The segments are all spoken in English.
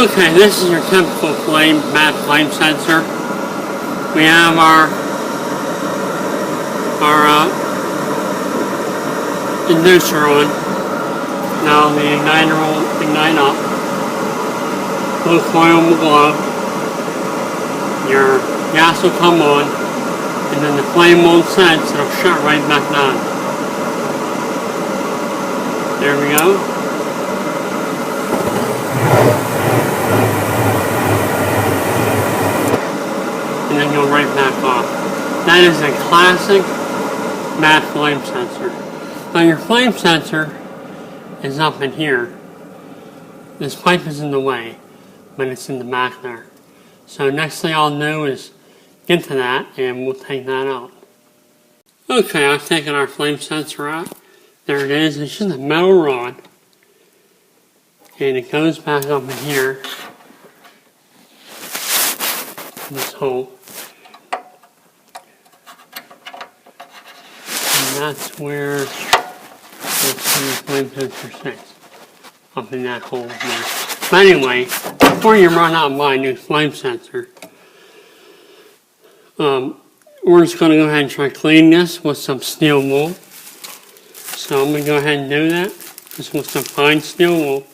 Okay, this is your typical matte flame sensor. We have our inducer on. Now the igniter will ignite up. Blue coil will glow. Your gas will come on, and then the flame won't sense. It'll shut right back down. There we go. And then go right back off. That is a classic matte flame sensor. Now your flame sensor is up in here. This pipe is in the way, but it's in the back there. So next thing I'll do is get to that and we'll take that out. Okay, I've taken our flame sensor out. There it is. It's just a metal rod. And it goes back up in here. This hole. And that's where the flame sensor sits. Up in that hole there. But anyway, before you run out and buy a new flame sensor, we're just going to go ahead and try cleaning this with some steel wool. So I'm going to go ahead and do that. Just with some fine steel wool.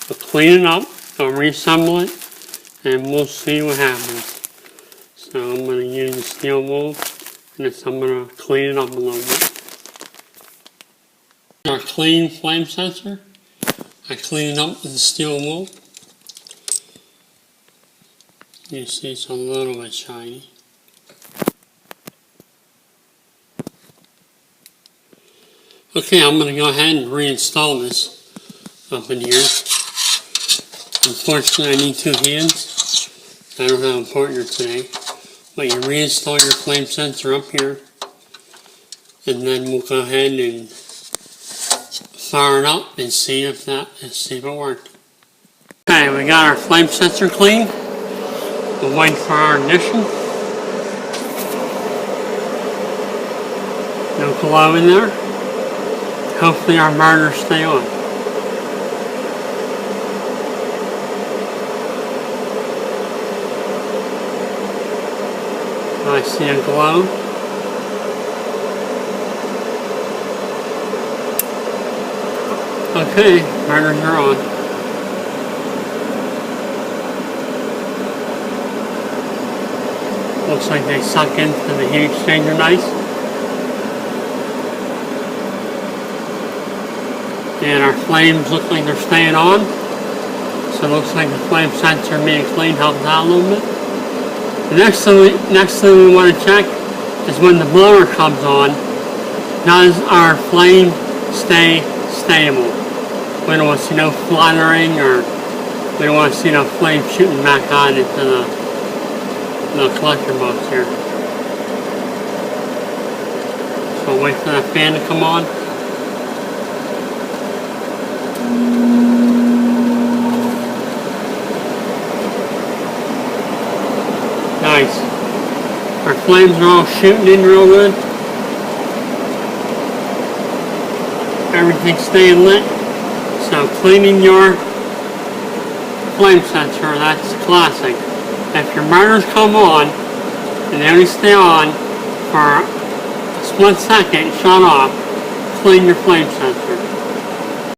We'll clean it up, I'll reassemble it, and we'll see what happens. So I'm going to use the steel wool, and then I'm going to clean it up a little bit. Our clean flame sensor, I clean it up with the steel wool. You see it's a little bit shiny. Okay, I'm going to go ahead and reinstall this up in here. Unfortunately, I need two hands. I don't have a partner today. But you reinstall your flame sensor up here. And then we'll go ahead and fire it up and see if it worked. Okay, we got our flame sensor clean. We'll wait for our ignition. No glow in there. Hopefully our burners stay on. I see a glow. Okay, burners are on. Looks like they suck into the heat exchanger nice. And our flames look like they're staying on. So it looks like the flame sensor being cleaned helps out a little bit. The next thing we want to check is when the blower comes on, does our flame stay stable? We don't want to see no fluttering, or we don't want to see no flame shooting back out into the collector box here. So we'll wait for that fan to come on. Nice. Our flames are all shooting in real good. Everything's staying lit. So cleaning your flame sensor, that's classic. If your burners come on and they only stay on for a split second, shut off, clean your flame sensor.